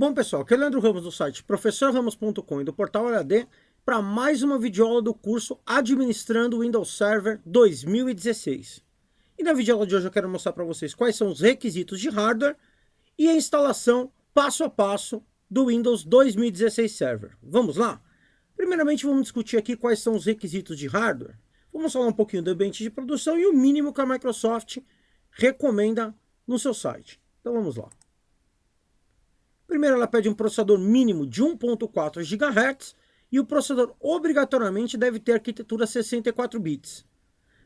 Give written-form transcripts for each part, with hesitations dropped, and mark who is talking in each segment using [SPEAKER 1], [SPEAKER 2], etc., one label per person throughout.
[SPEAKER 1] Bom pessoal, aqui é o Leandro Ramos do site professorramos.com e do Portal EAD para mais uma videoaula do curso Administrando Windows Server 2016. E na videoaula de hoje eu quero mostrar para vocês quais são os requisitos de hardware e a instalação passo a passo do Windows 2016 Server. Vamos lá? Primeiramente vamos discutir aqui quais são os requisitos de hardware. Vamos falar um pouquinho do ambiente de produção e o mínimo que a Microsoft recomenda no seu site. Então vamos lá. Primeiro ela pede um processador mínimo de 1.4 GHz e o processador obrigatoriamente deve ter arquitetura 64 bits.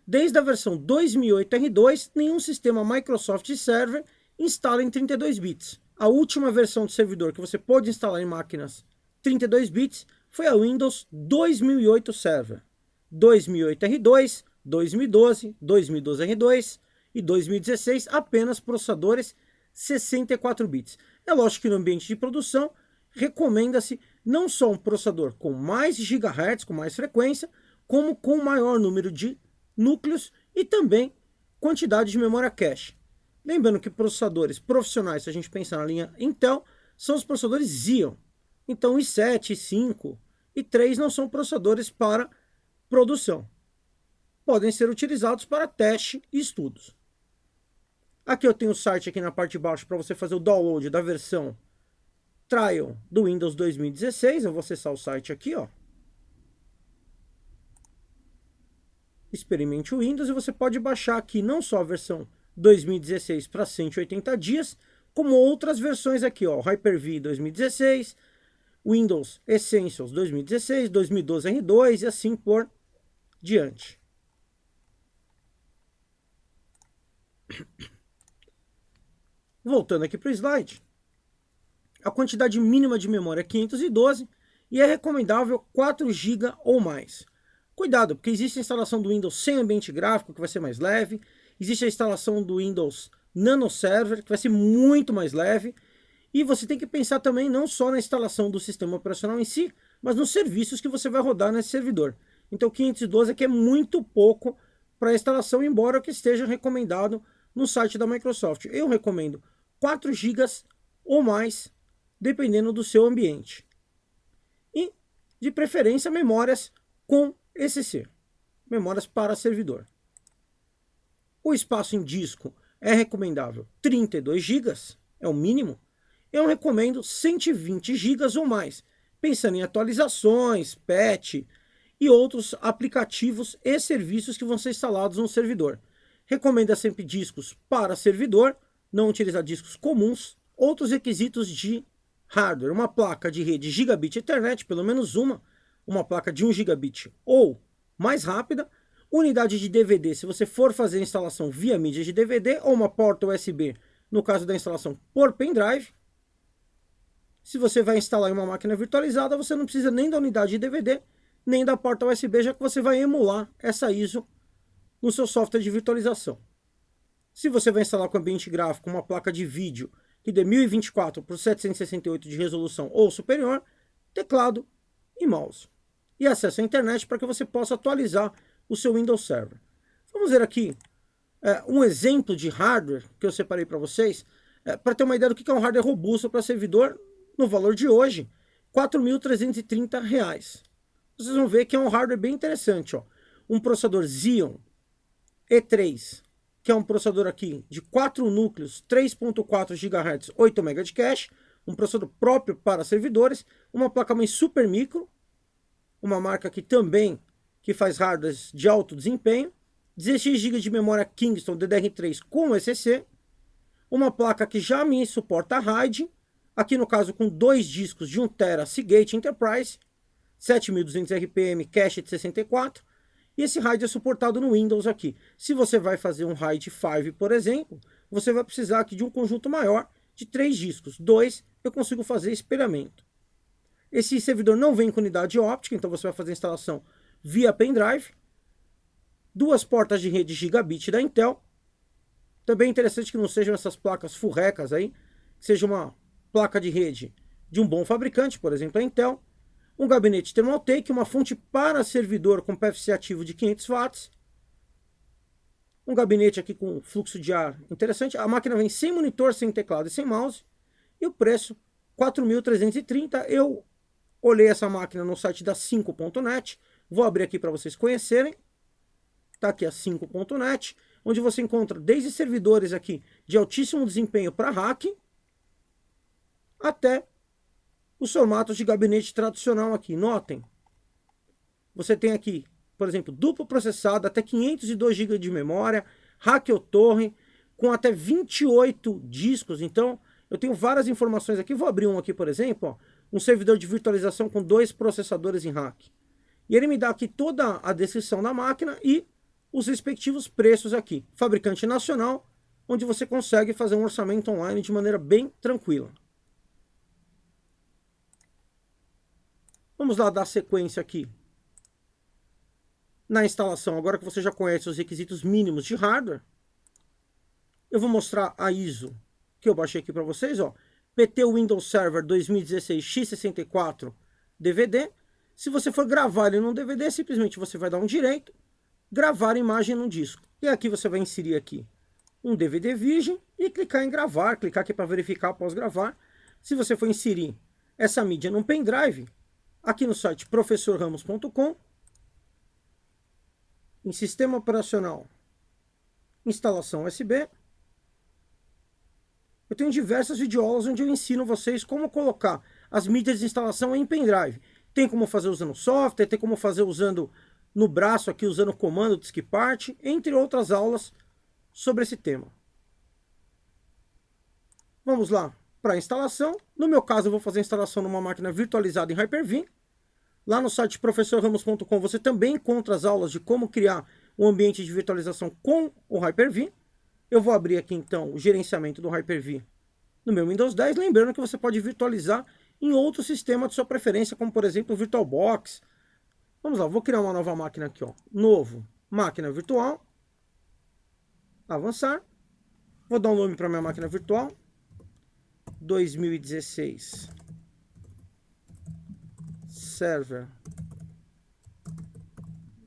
[SPEAKER 1] Desde a versão 2008 R2, nenhum sistema Microsoft Server instala em 32 bits. A última versão do servidor que você pode instalar em máquinas 32 bits foi a Windows 2008 Server. 2008 R2, 2012, 2012 R2 e 2016 apenas processadores 64 bits. É lógico que no ambiente de produção recomenda-se não só um processador com mais gigahertz, com mais frequência, como com maior número de núcleos e também quantidade de memória cache. Lembrando que processadores profissionais, se a gente pensar na linha Intel, são os processadores Xeon. Então i7, i5 e i3 não são processadores para produção. Podem ser utilizados para teste e estudos. Aqui eu tenho o site aqui na parte de baixo para você fazer o download da versão Trial do Windows 2016. Eu vou acessar o site aqui, ó. Experimente o Windows e você pode baixar aqui não só a versão 2016 para 180 dias, como outras versões aqui, ó. Hyper-V 2016, Windows Essentials 2016, 2012 R2 e assim por diante. Voltando aqui para o slide, a quantidade mínima de memória é 512 e é recomendável 4 GB ou mais. Cuidado, porque existe a instalação do Windows sem ambiente gráfico, que vai ser mais leve. Existe a instalação do Windows Nano Server, que vai ser muito mais leve. E você tem que pensar também não só na instalação do sistema operacional em si, mas nos serviços que você vai rodar nesse servidor. Então 512 aqui é muito pouco para a instalação, embora o que esteja recomendado no site da Microsoft. Eu recomendo 4 GB ou mais, dependendo do seu ambiente. E, de preferência, memórias com ECC, memórias para servidor. O espaço em disco é recomendável 32 GB, é o mínimo. Eu recomendo 120 GB ou mais, pensando em atualizações, patch e outros aplicativos e serviços que vão ser instalados no servidor. Recomenda sempre discos para servidor, não utilizar discos comuns. Outros requisitos de hardware: uma placa de rede Gigabit Ethernet, pelo menos uma placa de 1 gigabit ou mais rápida, unidade de DVD se você for fazer a instalação via mídia de DVD, ou uma porta USB no caso da instalação por pendrive. Se você vai instalar em uma máquina virtualizada, você não precisa nem da unidade de DVD, nem da porta USB, já que você vai emular essa ISO no seu software de virtualização. Se você vai instalar com ambiente gráfico uma placa de vídeo que dê 1024 por 768 de resolução ou superior, teclado e mouse. E acesso à internet para que você possa atualizar o seu Windows Server. Vamos ver aqui um exemplo de hardware que eu separei para vocês, para ter uma ideia do que é um hardware robusto para servidor no valor de hoje, R$ 4.330. Vocês vão ver que é um hardware bem interessante, ó. Um processador Xeon E3, que é um processador aqui de 4 núcleos, 3.4 GHz, 8 MB de cache, um processador próprio para servidores, uma placa-mãe Super Micro, uma marca que também que faz hardwares de alto desempenho, 16 GB de memória Kingston DDR3 com ECC, uma placa que já me suporta RAID, aqui no caso com 2 discos de 1 TB Seagate Enterprise, 7200 RPM, cache de 64, e esse RAID é suportado no Windows aqui. Se você vai fazer um RAID 5, por exemplo, você vai precisar aqui de um conjunto maior de 3 discos. 2 eu consigo fazer espelhamento. Esse servidor não vem com unidade óptica, então você vai fazer a instalação via pendrive. 2 portas de rede Gigabit da Intel. Também é interessante que não sejam essas placas furrecas aí, que seja uma placa de rede de um bom fabricante, por exemplo a Intel. Um gabinete Thermaltake, uma fonte para servidor com PFC ativo de 500 watts. Um gabinete aqui com fluxo de ar interessante. A máquina vem sem monitor, sem teclado e sem mouse. E o preço 4.330. Eu olhei essa máquina no site da 5.net. Vou abrir aqui para vocês conhecerem. Está aqui a 5.net, onde você encontra desde servidores aqui de altíssimo desempenho para hack, até os formatos de gabinete tradicional aqui. Notem, você tem aqui, por exemplo, duplo processado, até 502 GB de memória, hack ou torre, com até 28 discos. Então, eu tenho várias informações aqui. Vou abrir um aqui, por exemplo, ó, um servidor de virtualização com 2 processadores em rack. E ele me dá aqui toda a descrição da máquina e os respectivos preços aqui. Fabricante nacional, onde você consegue fazer um orçamento online de maneira bem tranquila. Vamos lá dar sequência aqui na instalação. Agora que você já conhece os requisitos mínimos de hardware, eu vou mostrar a ISO que eu baixei aqui para vocês, ó. PT Windows Server 2016 x64 DVD. Se você for gravar ele num DVD, simplesmente você vai dar um direito, gravar a imagem num disco. E aqui você vai inserir aqui um DVD virgem e clicar em gravar, clicar aqui para verificar após gravar. Se você for inserir essa mídia num pendrive, aqui no site professorramos.com, em sistema operacional, instalação USB, eu tenho diversas videoaulas onde eu ensino vocês como colocar as mídias de instalação em pendrive. Tem como fazer usando software, tem como fazer usando no braço aqui, usando o comando diskpart, entre outras aulas sobre esse tema. Vamos lá para a instalação. No meu caso, eu vou fazer a instalação numa máquina virtualizada em Hyper-V. Lá no site professorramos.com você também encontra as aulas de como criar um ambiente de virtualização com o Hyper-V. Eu vou abrir aqui então o gerenciamento do Hyper-V no meu Windows 10, lembrando que você pode virtualizar em outro sistema de sua preferência, como por exemplo o VirtualBox. Vamos lá, vou criar uma nova máquina aqui, ó. Novo, máquina virtual. Avançar. Vou dar um nome para minha máquina virtual. 2016 Server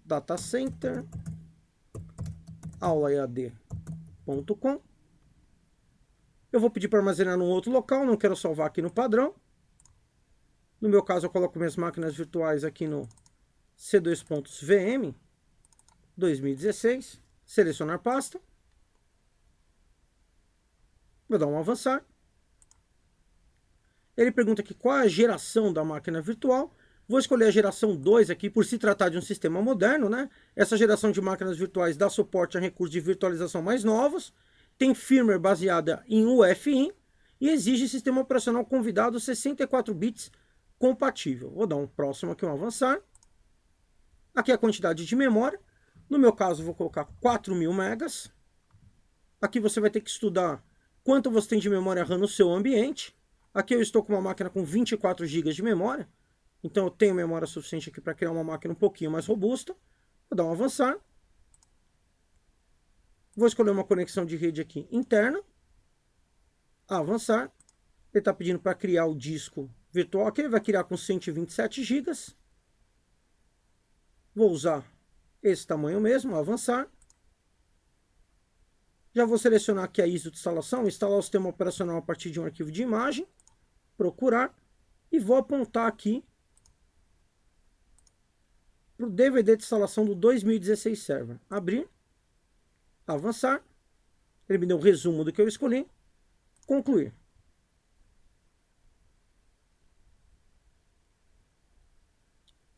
[SPEAKER 1] Data Center aulaead.com. Eu vou pedir para armazenar num outro local, não quero salvar aqui no padrão. No meu caso, eu coloco minhas máquinas virtuais aqui no C2.VM 2016. Selecionar pasta. Vou dar um avançar. Ele pergunta aqui qual é a geração da máquina virtual. Vou escolher a geração 2 aqui, por se tratar de um sistema moderno, né? Essa geração de máquinas virtuais dá suporte a recursos de virtualização mais novos, tem firmware baseada em UEFI e exige sistema operacional convidado 64 bits compatível. Vou dar um próximo aqui, um avançar. Aqui a quantidade de memória. No meu caso, vou colocar 4.000 megas. Aqui você vai ter que estudar quanto você tem de memória RAM no seu ambiente. Aqui eu estou com uma máquina com 24 GB de memória. Então eu tenho memória suficiente aqui para criar uma máquina um pouquinho mais robusta. Vou dar um avançar. Vou escolher uma conexão de rede aqui interna. Avançar. Ele está pedindo para criar o disco virtual. Aqui ele vai criar com 127 GB. Vou usar esse tamanho mesmo. Avançar. Já vou selecionar aqui a ISO de instalação. Instalar o sistema operacional a partir de um arquivo de imagem. Procurar. E vou apontar aqui para o DVD de instalação do 2016 Server. Abrir. Avançar. Ele me deu um resumo do que eu escolhi. Concluir.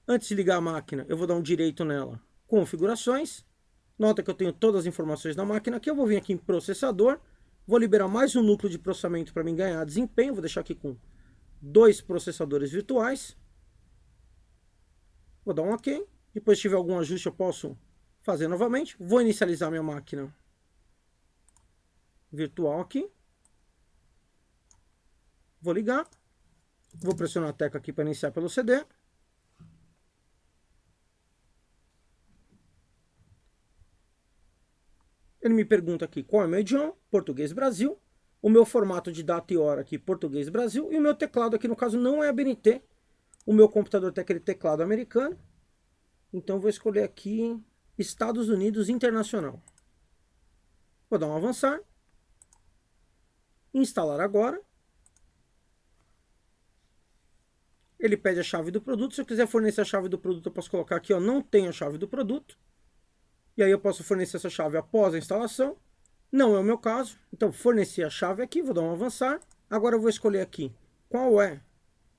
[SPEAKER 1] Antes de ligar a máquina, eu vou dar um direito nela. Configurações. Nota que eu tenho todas as informações da máquina aqui. Eu vou vir aqui em processador. Vou liberar mais um núcleo de processamento para mim ganhar desempenho. Vou deixar aqui com 2 processadores virtuais. Vou dar um OK. Depois, se tiver algum ajuste, eu posso fazer novamente. Vou inicializar minha máquina virtual aqui. Vou ligar. Vou pressionar a tecla aqui para iniciar pelo CD. Ele me pergunta aqui qual é o meu idioma, português Brasil. O meu formato de data e hora aqui, português Brasil. E o meu teclado aqui, no caso, não é ABNT. O meu computador tem aquele teclado americano. Então, vou escolher aqui Estados Unidos Internacional. Vou dar um avançar. Instalar agora. Ele pede a chave do produto. Se eu quiser fornecer a chave do produto, eu posso colocar aqui, ó, não tem a chave do produto. E aí eu posso fornecer essa chave após a instalação. Não é o meu caso. Então, fornecer a chave aqui, vou dar um avançar. Agora eu vou escolher aqui qual é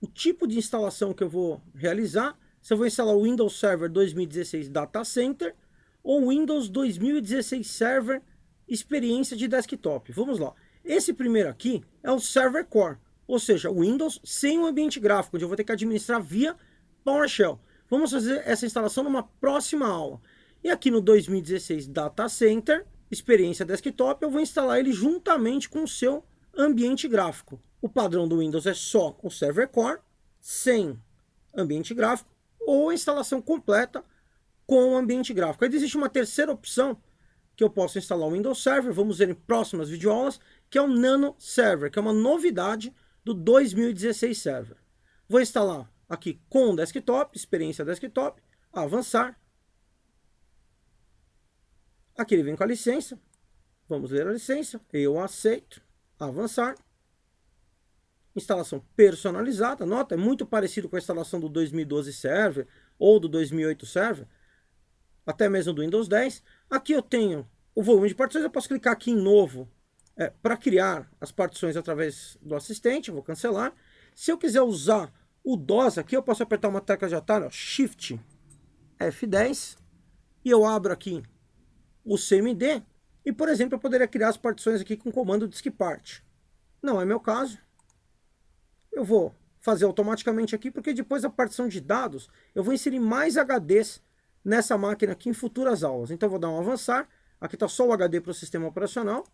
[SPEAKER 1] o tipo de instalação que eu vou realizar. Se eu vou instalar o Windows Server 2016 Data Center ou Windows 2016 Server Experiência de Desktop. Vamos lá. Esse primeiro aqui é o Server Core, ou seja, o Windows sem o ambiente gráfico, onde eu vou ter que administrar via PowerShell. Vamos fazer essa instalação numa próxima aula. E aqui no 2016 Data Center Experiência Desktop, eu vou instalar ele juntamente com o seu ambiente gráfico. O padrão do Windows é só o Server Core, sem ambiente gráfico, ou a instalação completa com o ambiente gráfico. Aí existe uma terceira opção que eu posso instalar o Windows Server, vamos ver em próximas videoaulas, que é o Nano Server, que é uma novidade do 2016 Server. Vou instalar aqui com o desktop, experiência desktop, avançar. Aqui ele vem com a licença, vamos ler a licença, eu aceito, avançar. Instalação personalizada, nota, é muito parecido com a instalação do 2012 Server ou do 2008 Server, até mesmo do Windows 10. Aqui eu tenho o volume de partições, eu posso clicar aqui em novo para criar as partições através do assistente, eu vou cancelar. Se eu quiser usar o DOS aqui, eu posso apertar uma tecla de atalho, ó, Shift F10, e eu abro aqui o CMD, e por exemplo eu poderia criar as partições aqui com o comando diskpart. Não é meu caso. Eu vou fazer automaticamente aqui, porque depois da partição de dados, eu vou inserir mais HDs nessa máquina aqui em futuras aulas. Então eu vou dar um avançar. Aqui está só o HD para o sistema operacional.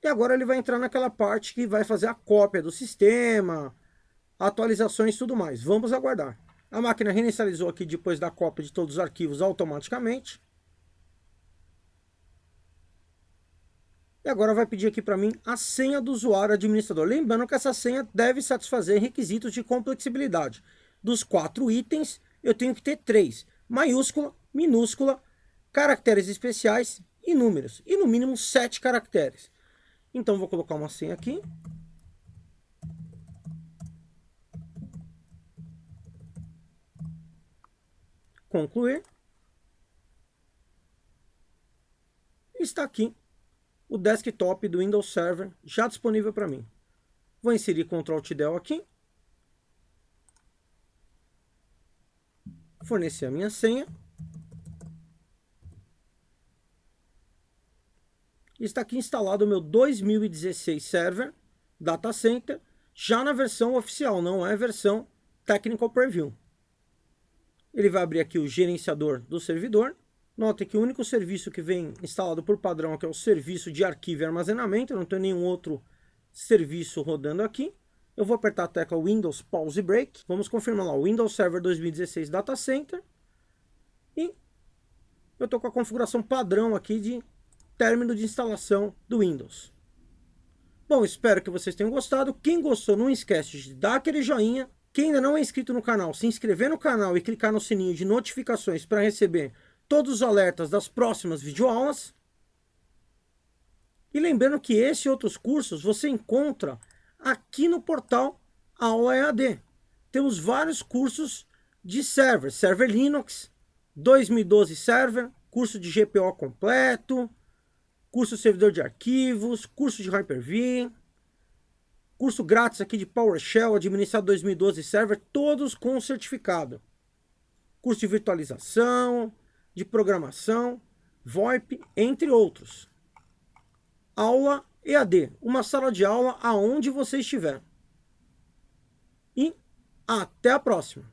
[SPEAKER 1] E agora ele vai entrar naquela parte que vai fazer a cópia do sistema, atualizações e tudo mais. Vamos aguardar. A máquina reinicializou aqui depois da cópia de todos os arquivos automaticamente. E agora vai pedir aqui para mim a senha do usuário administrador. Lembrando que essa senha deve satisfazer requisitos de complexibilidade. Dos 4 itens, eu tenho que ter 3. Maiúscula, minúscula, caracteres especiais e números. E no mínimo 7 caracteres. Então vou colocar uma senha aqui. Concluir. Está aqui o desktop do Windows Server já disponível para mim. Vou inserir Ctrl+Alt+Del aqui. Fornecer a minha senha. Está aqui instalado o meu 2016 Server Data Center, já na versão oficial, não é a versão Technical Preview. Ele vai abrir aqui o gerenciador do servidor. Note que o único serviço que vem instalado por padrão aqui é o serviço de arquivo e armazenamento. Eu não tenho nenhum outro serviço rodando aqui. Eu vou apertar a tecla Windows Pause Break. Vamos confirmar lá o Windows Server 2016 Data Center. E eu estou com a configuração padrão aqui de término de instalação do Windows. Bom, espero que vocês tenham gostado. Quem gostou, não esquece de dar aquele joinha. Quem ainda não é inscrito no canal, se inscrever no canal e clicar no sininho de notificações para receber todos os alertas das próximas videoaulas. E lembrando que esse e outros cursos você encontra aqui no portal Aula EAD. Temos vários cursos de Server Linux, 2012 Server, curso de GPO completo, curso servidor de arquivos, curso de Hyper-V, curso grátis aqui de PowerShell, administrado 2012 Server, todos com certificado. Curso de virtualização, de programação, VoIP, entre outros. Aula EAD, uma sala de aula aonde você estiver. E até a próxima!